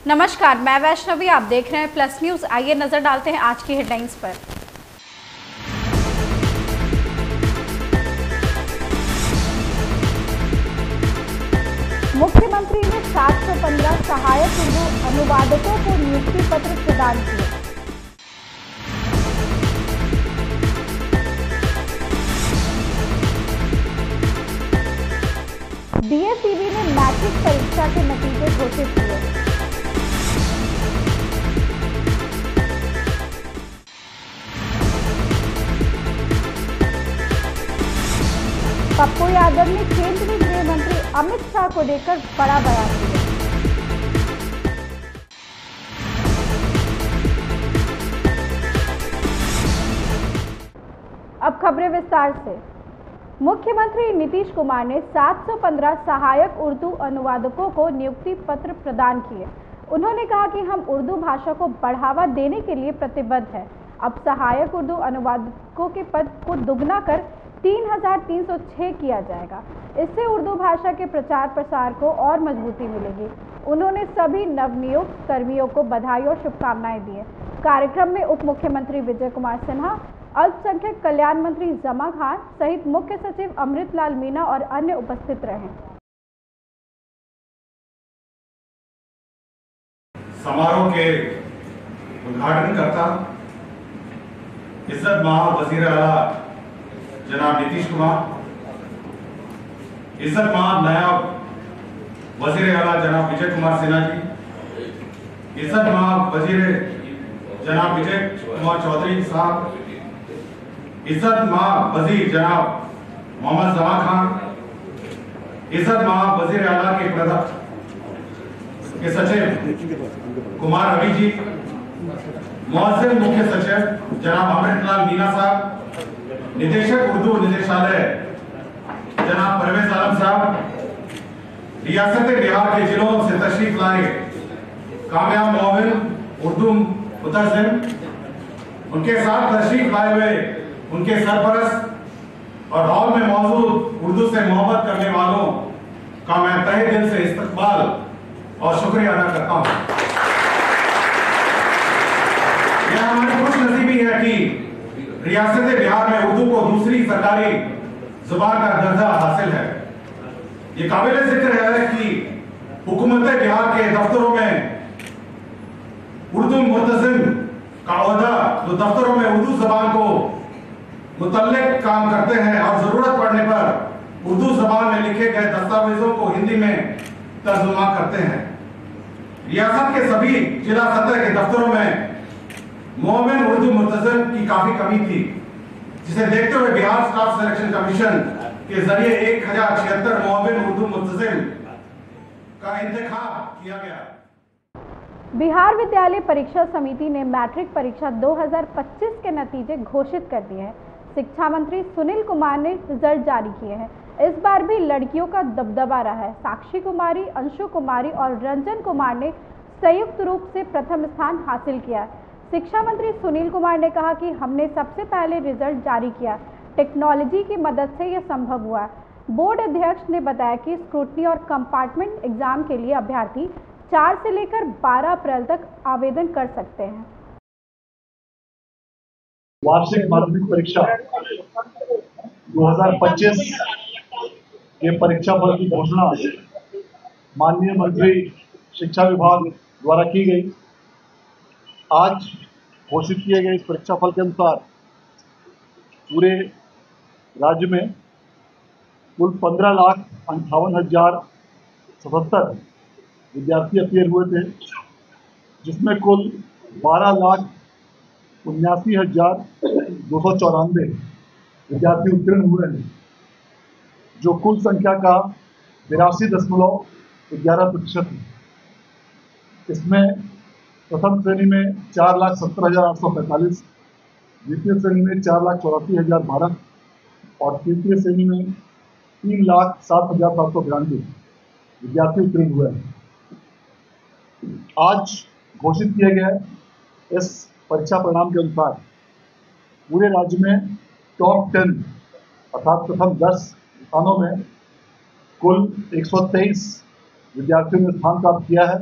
नमस्कार, मैं वैष्णवी, आप देख रहे हैं प्लस न्यूज। आइए नजर डालते हैं आज की हेडलाइंस पर। मुख्यमंत्री ने 715 सहायक उर्दू अनुवादकों को नियुक्ति पत्र प्रदान किए। डीएसीबी ने मैट्रिक परीक्षा के नतीजे घोषित किए। पप्पू यादव ने केंद्रीय गृह मंत्री अमित शाह को लेकर बड़ा बयान दिया। अब खबरें विस्तार से। मुख्यमंत्री नीतीश कुमार ने 715 सहायक उर्दू अनुवादकों को नियुक्ति पत्र प्रदान किए। उन्होंने कहा कि हम उर्दू भाषा को बढ़ावा देने के लिए प्रतिबद्ध हैं। अब सहायक उर्दू अनुवादकों के पद को दुगना कर 3,306 किया जाएगा। इससे उर्दू भाषा के प्रचार प्रसार को और मजबूती मिलेगी। उन्होंने सभी नवनियुक्त कर्मियों को बधाई और शुभकामनाएं दी। कार्यक्रम में उप मुख्यमंत्री विजय कुमार सिन्हा, अल्पसंख्यक कल्याण मंत्री जमा खान सहित मुख्य सचिव अमृतलाल मीणा और अन्य उपस्थित रहे। समारोह के उद्घाटनकर्ता इज्जत महाब वजीर आला जनाब नीतीश कुमार, इज्जत महाब नायब वजीर आला जनाब विजय कुमार सिन्हा जी, इज्जत महाब वजीर जनाब विजय कुमार चौधरी साहब, इज्जत महाब वजीर जनाब मोहम्मद जमा खान, इज्जत महाब वजीर आला के सचिव कुमार रवि जी, मुअज्जिम मुख्य सचिव जनाब अमृतलाल मीणा साहब, निदेशक उर्दू निदेशालय जनाब परवेज आलम साहब, रियासत बिहार के जिलों से तशरीफ लाए कामयाब मोमिन उर्दू मुतज़िम, उनके साथ तशरीफ लाए हुए उनके सरपरस्त और हॉल में मौजूद उर्दू से मोहब्बत करने वालों का मैं तहे दिल से इस्तकबाल और शुक्रिया अदा करता हूं। यह हमारी खुशनसीबी है कि रियासत बिहार में उर्दू को दूसरी सरकारी जुबान का दर्जा हासिल है। ये काबिल जिक्र है कि हुकूमत बिहार के दफ्तरों में उर्दू मुतज़िम का ओहदा जो दफ्तरों में उर्दू जबान को मुतल्लिक काम करते हैं और जरूरत पड़ने पर उर्दू जबान में लिखे गए दस्तावेजों को हिंदी में तर्जुमा करते हैं। रियासत के सभी जिला सतह के दफ्तरों में मोमिन उर्दू मुतज़िम की काफी कमी थी, जिसे देखते हुए बिहार स्टाफ सिलेक्शन कमीशन के जरिए 1076 मोमिन उर्दू मुतज़िम का इंतखाब किया गया। बिहार विद्यालय परीक्षा समिति ने मैट्रिक परीक्षा 2025 के नतीजे घोषित कर दिए हैं। शिक्षा मंत्री सुनील कुमार ने रिजल्ट जारी किए हैं। इस बार भी लड़कियों का दबदबा रहा है। साक्षी कुमारी, अंशु कुमारी और रंजन कुमार ने संयुक्त रूप से प्रथम स्थान हासिल किया है। शिक्षा मंत्री सुनील कुमार ने कहा कि हमने सबसे पहले रिजल्ट जारी किया, टेक्नोलॉजी की मदद से यह संभव हुआ है। बोर्ड अध्यक्ष ने बताया कि स्क्रूटनी और कंपार्टमेंट एग्जाम के लिए अभ्यर्थी 4 से लेकर 12 अप्रैल तक आवेदन कर सकते हैं। वार्षिक माध्यमिक परीक्षा 2025 के परीक्षाफल की घोषणा माननीय मंत्री शिक्षा विभाग द्वारा की गई। आज घोषित किए गए इस परीक्षाफल के अनुसार पूरे राज्य में कुल 15,58,077 विद्यार्थी अपीयर हुए थे, जिसमें कुल 12,79,294 विद्यार्थी उत्तीर्ण हुए हैं, जो कुल संख्या का 82.11% है। इसमें प्रथम श्रेणी में 4,70,845, द्वितीय श्रेणी में 4,84,012 और तृतीय श्रेणी में 3,07,792 विद्यार्थी उत्तीर्ण हुए हैं। आज घोषित किए गए इस परीक्षा परिणाम के अनुसार पूरे राज्य में टॉप 10 अर्थात प्रथम 10 स्थानों में कुल 123 विद्यार्थियों ने स्थान प्राप्त किया है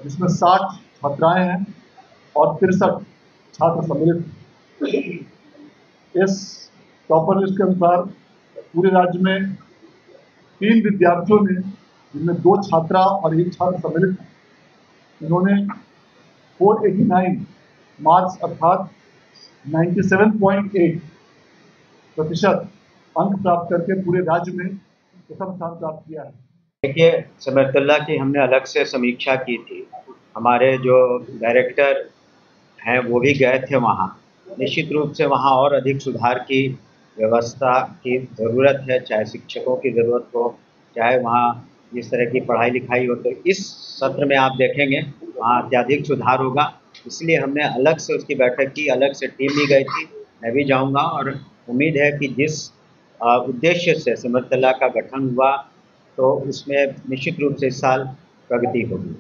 जिसमें 60 छात्राएं हैं और 63 छात्र सम्मिलित हैं। इस टॉपर लिस्ट के अनुसार पूरे राज्य में 3 विद्यार्थियों ने, जिनमें 2 छात्रा और 1 छात्र सम्मिलित हैं, इन्होंने 489 मार्क्स अर्थात 97.8% अंक प्राप्त करके पूरे राज्य में प्रथम स्थान प्राप्त किया है। देखिए, समरतुल्ला की हमने अलग से समीक्षा की थी। हमारे जो डायरेक्टर हैं वो भी गए थे वहाँ। निश्चित रूप से वहाँ और अधिक सुधार की व्यवस्था की ज़रूरत है, चाहे शिक्षकों की ज़रूरत हो, चाहे वहाँ जिस तरह की पढ़ाई लिखाई हो। तो इस सत्र में आप देखेंगे वहाँ अत्यधिक सुधार होगा। इसलिए हमने अलग से उसकी बैठक की, अलग से टीम भी गई थी, मैं भी जाऊँगा और उम्मीद है कि जिस उद्देश्य से समरतुल्ला का गठन हुआ तो उसमें निश्चित रूप से इस साल प्रगति होगी।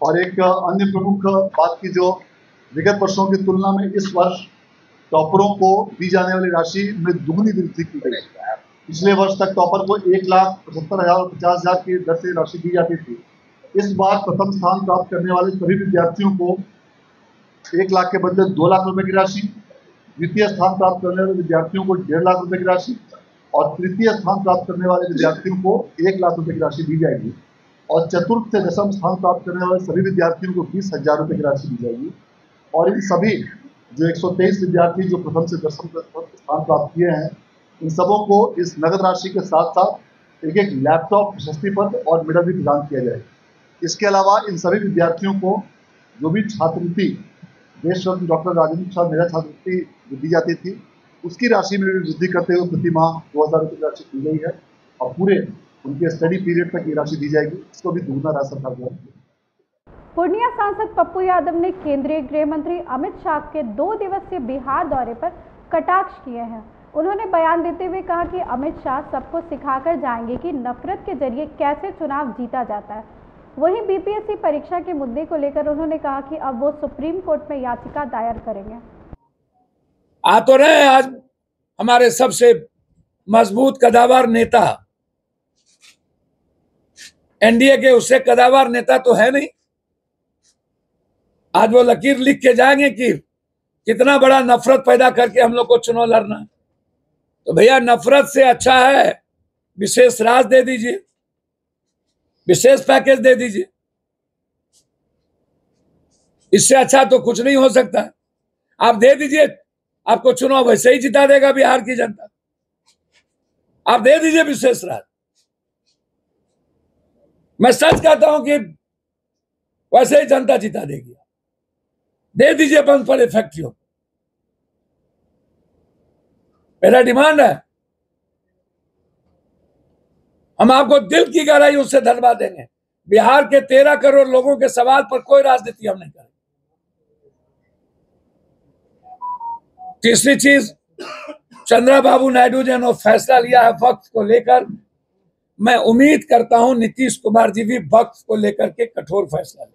और एक अन्य प्रमुख बात की, जो विगत वर्षों की तुलना में इस वर्ष टॉपरों को दी जाने वाली राशि में दुगनी वृद्धि की गई। पिछले वर्ष तक टॉपर को 1,75,000 और 50,000 की दर से राशि दी जाती थी। इस बार प्रथम स्थान प्राप्त करने वाले सभी विद्यार्थियों को 1 लाख के बदले 2 लाख रुपए की राशि, द्वितीय स्थान प्राप्त करने वाले विद्यार्थियों को 1.5 लाख रुपए की राशि और तृतीय स्थान प्राप्त करने वाले विद्यार्थियों को 1 लाख रुपए की राशि दी जाएगी। और चतुर्थ से दशम स्थान प्राप्त करने वाले सभी विद्यार्थियों को 20,000 रुपए की राशि दी जाएगी। और इन सभी जो 123 विद्यार्थी जो प्रथम से दशम स्थान प्राप्त किए हैं, इन सबों को इस नगद राशि के साथ साथ एक लैपटॉप, प्रशस्ति पत्र और मेडल भी प्रदान किया जाएगा। इसके अलावा इन सभी विद्यार्थियों को जो भी छात्रवृत्ति देशरत्न डॉक्टर राजेंद्र प्रसाद मेधा छात्रवृत्ति दी जाती थी, उसकी राशि में भी वृद्धि करते हुए प्रति माह 2,000 रुपये की राशि दी गई है और पूरे उनके स्टडी पीरियड तक ये राशि दी जाएगी। इसको भी दुगना राशि सरकार द्वारा। पूर्णिया सांसद पप्पू यादव ने केंद्रीय गृह मंत्री अमित शाह के 2 दिवसीय बिहार दौरे पर कटाक्ष किए हैं। उन्होंने बयान देते हुए कहा कि अमित शाह सबको सिखाकर जाएंगे कि नफरत के जरिए कैसे चुनाव जीता जाता है। वहीं बीपीएससी परीक्षा के मुद्दे को लेकर उन्होंने कहा कि अब वो सुप्रीम कोर्ट में याचिका दायर करेंगे। आ तो रहे आज हमारे सबसे मजबूत कदावर नेता, एनडीए के उससे कदावर नेता तो है नहीं। आज वो लकीर लिख के जाएंगे कि कितना बड़ा नफरत पैदा करके हम लोग को चुनाव लड़ना है। तो भैया, नफरत से अच्छा है विशेष राज दे दीजिए, विशेष पैकेज दे दीजिए। इससे अच्छा तो कुछ नहीं हो सकता है। आप दे दीजिए, आपको चुनाव वैसे ही जिता देगा बिहार की जनता। आप दे दीजिए विशेष राज। मैं सच कहता हूं कि वैसे ही जनता जिता देगी। दे दीजिए बंद पड़े फैक्ट्रियों। मेरा डिमांड है, हम आपको दिल की गहराइयों से धन्यवाद देंगे। बिहार के 13 करोड़ लोगों के सवाल पर कोई राजनीति हम नहीं करेंगे। तीसरी चीज, चंद्रबाबू नायडू जी ने फैसला लिया है वक्फ को लेकर। मैं उम्मीद करता हूं नीतीश कुमार जी भी वक्फ को लेकर के कठोर फैसला लें।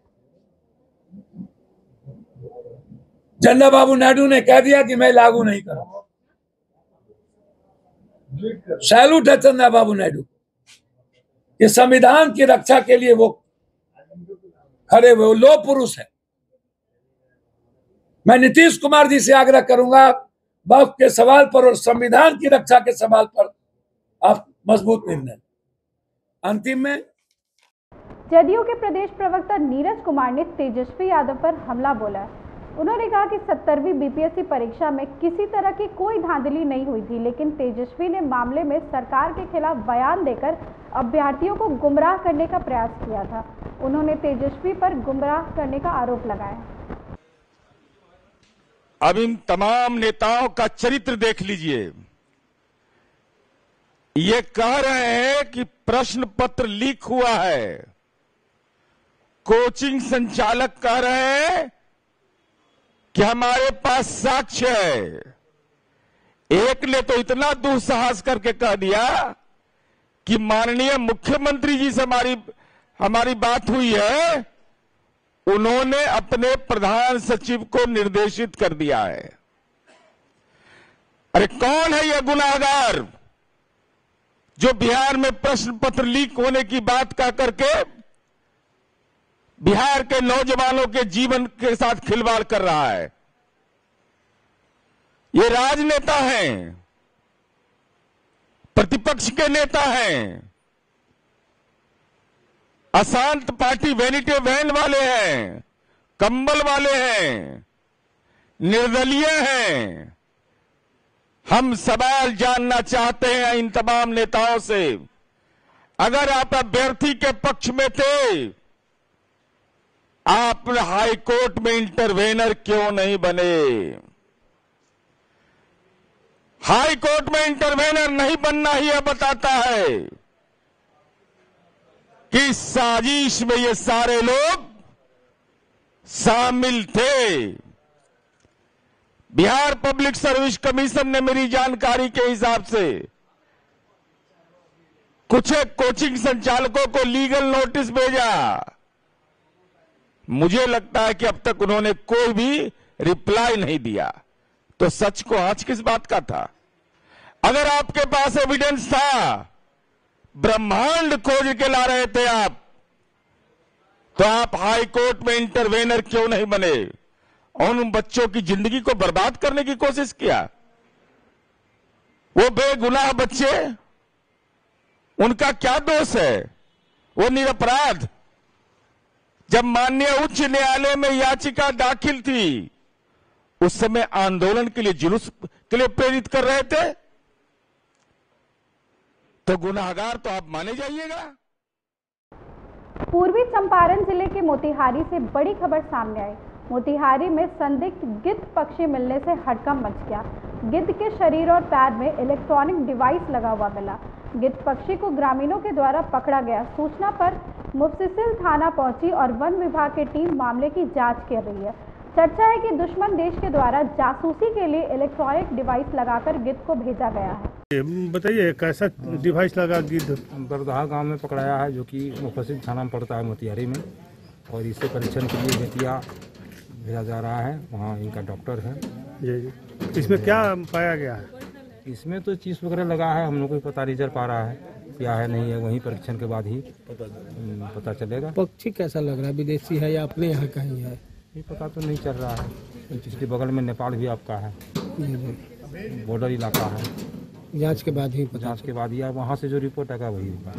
चंद्रबाबू नायडू ने कह दिया कि मैं लागू नहीं करूंगा। सैल्यूट है चंद्रबाबू नायडू कि संविधान की रक्षा के लिए वो खड़े हुए, वो लौह पुरुष है। मैं नीतीश कुमार जी से आग्रह करूंगा, वक्फ के सवाल पर और संविधान की रक्षा के सवाल पर आप मजबूत निर्णय। अंतिम में जदयू के प्रदेश प्रवक्ता नीरज कुमार ने तेजस्वी यादव पर हमला बोला है। उन्होंने कहा कि 70वीं बीपीएससी परीक्षा में किसी तरह की कोई धांधली नहीं हुई थी, लेकिन तेजस्वी ने मामले में सरकार के खिलाफ बयान देकर अभ्यर्थियों को गुमराह करने का प्रयास किया था। उन्होंने तेजस्वी पर गुमराह करने का आरोप लगाया। अब इन तमाम नेताओं का चरित्र देख लीजिए। ये कह रहे हैं कि प्रश्न पत्र लीक हुआ है। कोचिंग संचालक कह रहे हैं कि हमारे पास साक्ष्य है। एक ने तो इतना दुस्साहस करके कह दिया कि माननीय मुख्यमंत्री जी से हमारी बात हुई है, उन्होंने अपने प्रधान सचिव को निर्देशित कर दिया है। अरे कौन है यह गुनाहगार जो बिहार में प्रश्न पत्र लीक होने की बात कह करके बिहार के नौजवानों के जीवन के साथ खिलवाड़ कर रहा है। ये राजनेता हैं, प्रतिपक्ष के नेता हैं, अशांत पार्टी वैनिटी वैन वाले हैं, कंबल वाले हैं, निर्दलीय हैं। हम सवाल जानना चाहते हैं इन तमाम नेताओं से, अगर आप अभ्यर्थी के पक्ष में थे, आप हाई कोर्ट में इंटरवेनर क्यों नहीं बने? हाई कोर्ट में इंटरवेनर नहीं बनना ही यह बताता है कि साजिश में ये सारे लोग शामिल थे। बिहार पब्लिक सर्विस कमीशन ने मेरी जानकारी के हिसाब से कुछ कोचिंग संचालकों को लीगल नोटिस भेजा। मुझे लगता है कि अब तक उन्होंने कोई भी रिप्लाई नहीं दिया। तो सच को आज किस बात का था? अगर आपके पास एविडेंस था, ब्रह्मांड खोज के ला रहे थे आप, तो आप हाई कोर्ट में इंटरवेनर क्यों नहीं बने और उन बच्चों की जिंदगी को बर्बाद करने की कोशिश किया? वो बेगुनाह बच्चे, उनका क्या दोष है? वो निरपराध। जब माननीय उच्च न्यायालय में याचिका दाखिल थी, उस समय आंदोलन के लिए, जुलूस के लिए प्रेरित कर रहे थे, तो गुनाहगार तो आप माने जाइएगा। पूर्वी चंपारण जिले के मोतिहारी से बड़ी खबर सामने आई। मोतिहारी में संदिग्ध गिद्ध पक्षी मिलने से हड़कंप मच गया। गिद्ध के शरीर और पैर में इलेक्ट्रॉनिक डिवाइस लगा हुआ मिला। गिद्ध पक्षी को ग्रामीणों के द्वारा पकड़ा गया। सूचना पर मुफस्सिल थाना पहुंची और वन विभाग की टीम मामले की जांच कर रही है। चर्चा है कि दुश्मन देश के द्वारा जासूसी के लिए इलेक्ट्रॉनिक डिवाइस लगाकर गिद्ध को भेजा गया है। बताइए कैसा डिवाइस लगा गिद्ध? बरदहा गांव में पकड़ाया है, जो कि मुफस्सिल थाना में पड़ता है मोतिहारी में, और इसे परीक्षण के लिए बेतिया भेजा जा रहा है। वहाँ इनका डॉक्टर है। जी, इसमें क्या पाया गया है? इसमें तो चीज वगैरह लगा है, हम लोग को पता नहीं चल पा रहा है क्या है नहीं है, वहीं परीक्षण के बाद ही पता चलेगा। पक्षी कैसा लग रहा है, विदेशी है या अपने यहाँ का ही है, ये पता तो नहीं चल रहा है। इसके बगल में नेपाल भी आपका है, बॉर्डर इलाका है। जांच के बाद ही जांच के बाद ही वहाँ से जो रिपोर्ट आएगा वही होगा।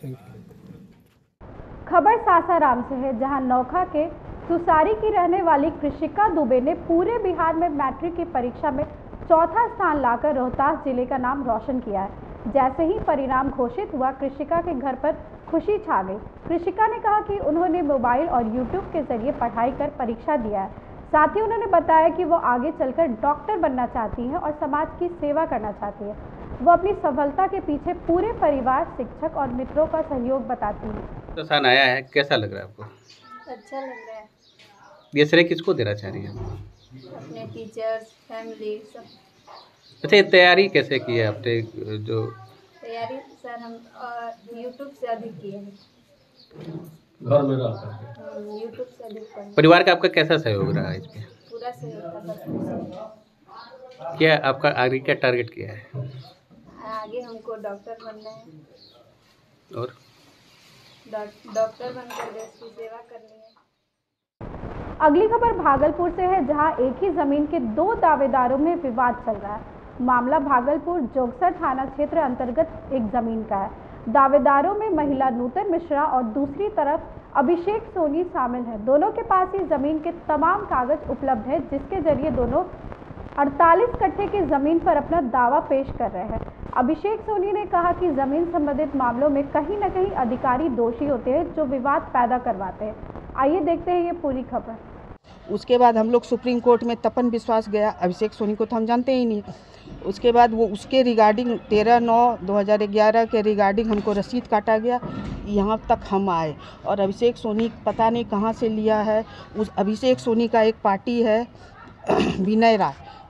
Thank you. खबर सासाराम से है, जहां नौखा के सुसारी की रहने वाली कृषिका दुबे ने पूरे बिहार में मैट्रिक की परीक्षा में चौथा स्थान लाकर रोहतास जिले का नाम रोशन किया है। जैसे ही परिणाम घोषित हुआ, कृषिका के घर पर खुशी छा गई। कृषिका ने कहा कि उन्होंने मोबाइल और यूट्यूब के जरिए पढ़ाई कर परीक्षा दिया है। साथ ही उन्होंने बताया कि वो आगे चलकर डॉक्टर बनना चाहती हैं और समाज की सेवा करना चाहती है। वो अपनी सफलता के पीछे पूरे परिवार, शिक्षक और मित्रों का सहयोग बताती है। तो सन आया है, कैसा लग रहा है आपको? अच्छा लग रहा है। ये श्रेय किसको देना चाह रही हैं? अपने टीचर्स, फैमिली सब। अच्छा, ये तैयारी कैसे की है आपने? जो तैयारी सर हम यूट्यूब से अधिक किए हैं। घर में रहकर यूट्यूब से अधिक पढ़े। परिवार का आपका कैसा सहयोग रहा है इसमें? पूरा सहयोग था। क्या आपका आगे क्या टारगेट किया है? आगे हमको डॉक्टर बनना है और डॉक्टर बनकर देश की सेवा करनी है। अगली खबर भागलपुर से है, जहां एक ही जमीन के दो दावेदारों में विवाद चल रहा है। मामला भागलपुर जोगसर थाना क्षेत्र अंतर्गत एक जमीन का है। दावेदारों में महिला नूतन मिश्रा और दूसरी तरफ अभिषेक सोनी शामिल हैं। दोनों के पास ही जमीन के तमाम कागज उपलब्ध हैं, जिसके जरिए दोनों 48 कट्ठे की जमीन पर अपना दावा पेश कर रहे हैं। अभिषेक सोनी ने कहा कि जमीन संबंधित मामलों में कहीं न कहीं अधिकारी दोषी होते हैं जो विवाद पैदा करवाते हैं। आइए देखते हैं ये पूरी खबर। उसके बाद हम लोग सुप्रीम कोर्ट में तपन विश्वास गया। अभिषेक सोनी को तो हम जानते ही नहीं। उसके बाद वो उसके रिगार्डिंग 13/9/2011 के रिगार्डिंग हमको रसीद काटा गया। यहाँ तक हम आए और अभिषेक सोनी पता नहीं कहाँ से लिया है। उस अभिषेक सोनी का एक पार्टी है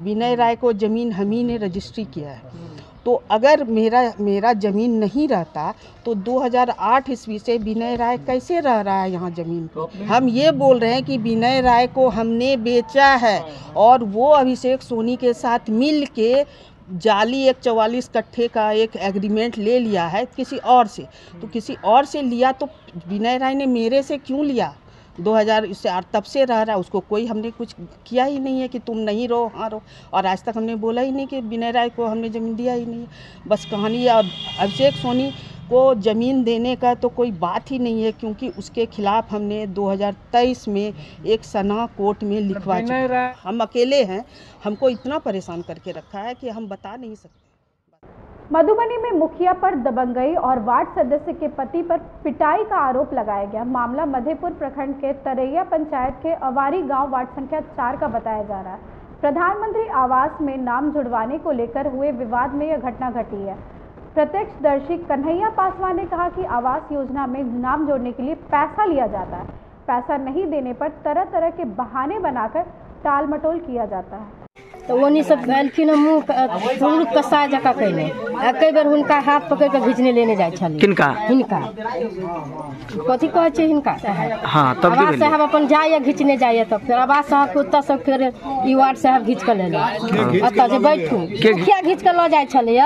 विनय राय को ज़मीन हम ही ने रजिस्ट्री किया है। तो अगर मेरा ज़मीन नहीं रहता तो 2008 ईस्वी से विनय राय कैसे रह रहा है यहाँ ज़मीन पर? हम ये बोल रहे हैं कि विनय राय को हमने बेचा है और वो अभिषेक सोनी के साथ मिल के जाली एक 44 कट्ठे का एक एग्रीमेंट ले लिया है किसी और से, तो किसी और से लिया तो विनय राय ने मेरे से क्यों लिया? 2000 से तब से रह रहा, उसको कोई हमने कुछ किया ही नहीं है कि तुम नहीं रहो, हाँ रहो, और आज तक हमने बोला ही नहीं कि विनय राय को हमने ज़मीन दिया ही नहीं है। बस कहानी है। और अभिषेक सोनी को ज़मीन देने का तो कोई बात ही नहीं है, क्योंकि उसके खिलाफ हमने 2023 में एक सना कोर्ट में लिखवा चुके। हम अकेले हैं, हमको इतना परेशान करके रखा है कि हम बता नहीं सकते। मधुबनी में मुखिया पर दबंगई और वार्ड सदस्य के पति पर पिटाई का आरोप लगाया गया। मामला मधेपुर प्रखंड के तरैया पंचायत के अवारी गांव वार्ड संख्या 4 का बताया जा रहा है। प्रधानमंत्री आवास में नाम जुड़वाने को लेकर हुए विवाद में यह घटना घटी है। प्रत्यक्षदर्शी कन्हैया पासवान ने कहा कि आवास योजना में नाम जोड़ने के लिए पैसा लिया जाता है। पैसा नहीं देने पर तरह तरह के बहाने बनाकर टाल मटोल किया जाता है। तो वही सब एलखिन मुँह कसा जका कैले कई बेर हुनका हाथ पकड़ के घींचने लेने जाए छली। किनका? हिनका कथी कहै छै हिनका? हां तब आवास साहब अपन जाए घींचने जाए, तब फिर आवास साहब को ओतऽ से फिर ई वार्ड साहब घींच के लेले ओतऽ जे बैठू मुखिया घींच के ल जाय छले।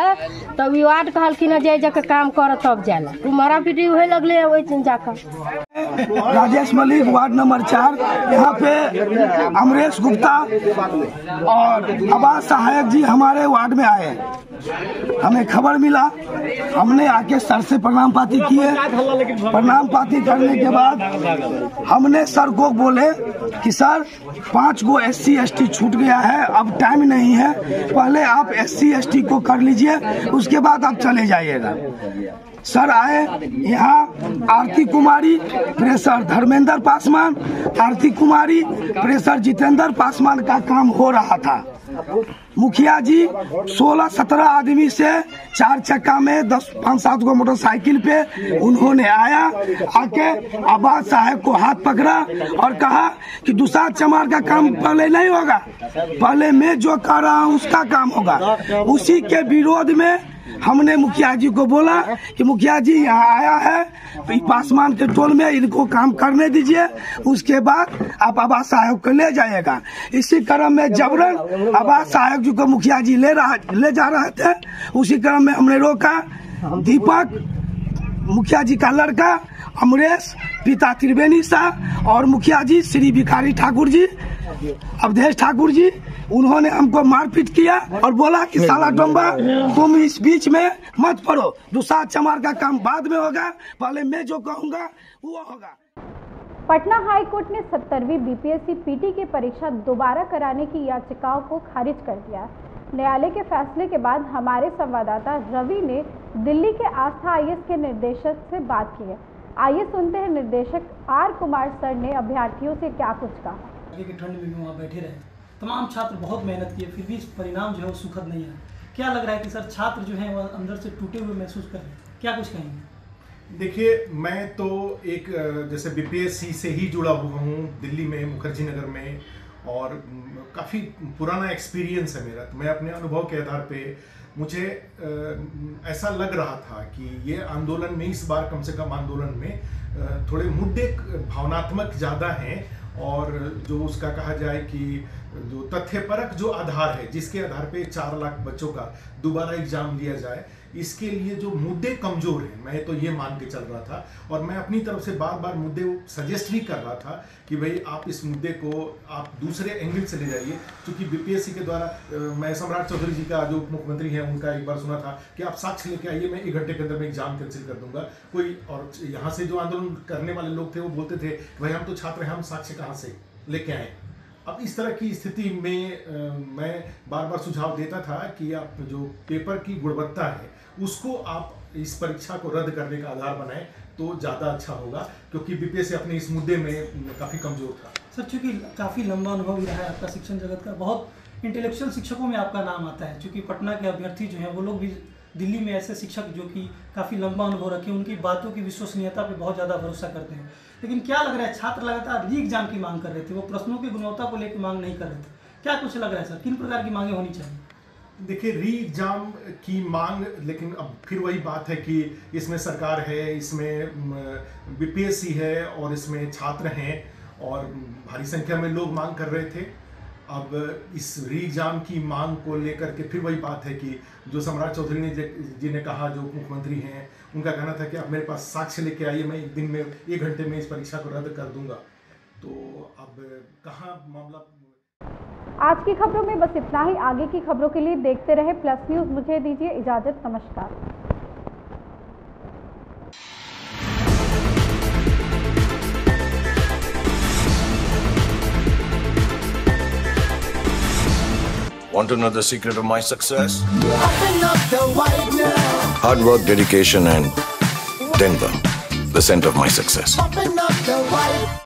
तब ई वार्ड कहलखिन जे जके काम कर तब जाला उ मारा पीटी होए लगले ओइ दिन जाकर। राजेश मलिक वार्ड नंबर 4, यहाँ पे अमरेश गुप्ता और आवास सहायक जी हमारे वार्ड में आए। हमें खबर मिला, हमने आके सर से प्रणाम पाती किए। प्रणाम पाती करने के बाद हमने सर को बोले कि सर 5 गो SC ST छूट गया है, अब टाइम नहीं है, पहले आप SC ST को कर लीजिए, उसके बाद आप चले जाइएगा। सर आए, यहाँ आरती कुमारी प्रेसर धर्मेंद्र पासवान, आरती कुमारी प्रेसर जितेंद्र पासवान का काम हो रहा था। मुखिया जी 16-17 आदमी से 4 चक्का में 5-7 गो मोटरसाइकिल पे उन्होंने आके आवास साहब को हाथ पकड़ा और कहा कि दूसरा चमार का काम पहले नहीं होगा, पहले मैं जो कर रहा हूँ उसका काम होगा। उसी के विरोध में हमने मुखिया जी को बोला कि मुखिया जी यहाँ आया है, पासवान के टोल में इनको काम करने दीजिए, उसके बाद आप आवास सहायक को ले जाइएगा। इसी क्रम में जबरन आवास सहायक जी को मुखिया जी ले जा रहे थे। उसी क्रम में हमने रोका। दीपक मुखिया जी का लड़का, अमरेश पिता त्रिवेणी शाह और मुखिया जी श्री भिखारी ठाकुर जी, अवधेश ठाकुर जी, उन्होंने हमको मारपीट किया और बोला कि साला डोंबा तुम इस बीच में मत पड़ो, दूसरा चमार का काम बाद में होगा, पहले मैं जो कहूँगा वो होगा। पटना हाई कोर्ट ने 70वीं BPSC PT की परीक्षा दोबारा कराने की याचिकाओं को खारिज कर दिया। न्यायालय के फैसले के बाद हमारे संवाददाता रवि ने दिल्ली के आस्था IAS के निर्देशक से बात की है। आइए सुनते हैं निर्देशक R कुमार सर ने अभ्यर्थियों से क्या कुछ कहा। ठंड में वहाँ बैठे रहे, तमाम छात्र बहुत मेहनत किए, फिर भी परिणाम जो है वो सुखद नहीं है। क्या लग रहा है कि सर छात्र जो हैं वो अंदर से टूटे हुए महसूस कर रहे हैं, क्या कुछ कहेंगे? देखिए, मैं तो एक जैसे BPSC से ही जुड़ा हुआ हूँ दिल्ली में, मुखर्जी नगर में, और काफ़ी पुराना एक्सपीरियंस है मेरा। तो मैं अपने अनुभव के आधार पे मुझे ऐसा लग रहा था कि ये आंदोलन में, इस बार कम से कम आंदोलन में थोड़े मुद्दे भावनात्मक ज़्यादा हैं, और जो उसका कहा जाए कि जो तथ्यपरक जो आधार है, जिसके आधार पे 4 लाख बच्चों का दोबारा एग्जाम लिया जाए, इसके लिए जो मुद्दे कमजोर हैं, मैं तो ये मान के चल रहा था। और मैं अपनी तरफ से बार बार मुद्दे सजेस्ट भी कर रहा था कि भाई आप इस मुद्दे को आप दूसरे एंगल से ले जाइए। क्योंकि BPSC के द्वारा मैं सम्राट चौधरी जी का जो उप मुख्यमंत्री हैं उनका एक बार सुना था कि आप साक्ष्य लेके आइए, मैं 1 घंटे के अंदर में एग्जाम कैंसिल कर दूंगा। कोई और यहाँ से जो आंदोलन करने वाले लोग थे वो बोलते थे भाई हम तो छात्र हैं, हम साक्ष्य कहाँ से लेके आए। अब इस तरह की स्थिति में मैं बार बार सुझाव देता था कि आप जो पेपर की गुणवत्ता है उसको आप इस परीक्षा को रद्द करने का आधार बनाएं तो ज़्यादा अच्छा होगा, क्योंकि BPSC अपने इस मुद्दे में काफ़ी कमज़ोर था। सर, चूँकि काफ़ी लंबा अनुभव भी रहा है आपका शिक्षण जगत का, बहुत इंटेलेक्चुअल शिक्षकों में आपका नाम आता है। चूँकि पटना के अभ्यर्थी जो हैं वो लोग भी दिल्ली में ऐसे शिक्षक जो कि काफ़ी लंबा अनुभव रखे, उनकी बातों की विश्वसनीयता पे बहुत ज़्यादा भरोसा करते हैं। लेकिन क्या लग रहा है, छात्र लगातार री एग्जाम की मांग कर रहे थे, वो प्रश्नों की गुणवत्ता को लेकर मांग नहीं कर रहे थे। क्या कुछ लग रहा है सर, किन प्रकार की मांगें होनी चाहिए? देखिए, री एग्जाम की मांग, लेकिन अब फिर वही बात है कि इसमें सरकार है, इसमें BPSC है और इसमें छात्र हैं और भारी संख्या में लोग मांग कर रहे थे। अब इस री एग्जाम की मांग को लेकर के फिर वही बात है कि जो सम्राट चौधरी जी ने कहा, जो मुख्यमंत्री हैं, उनका कहना था कि आप मेरे पास साक्ष्य लेके आइए, मैं एक दिन में 1 घंटे में इस परीक्षा को रद्द कर दूंगा। तो अब कहाँ मामला। आज की खबरों में बस इतना ही। आगे की खबरों के लिए देखते रहे प्लस न्यूज। मुझे दीजिए इजाजत। नमस्कार। Want to know the secret of my success? Hard work, dedication, and Denver, the center of my success.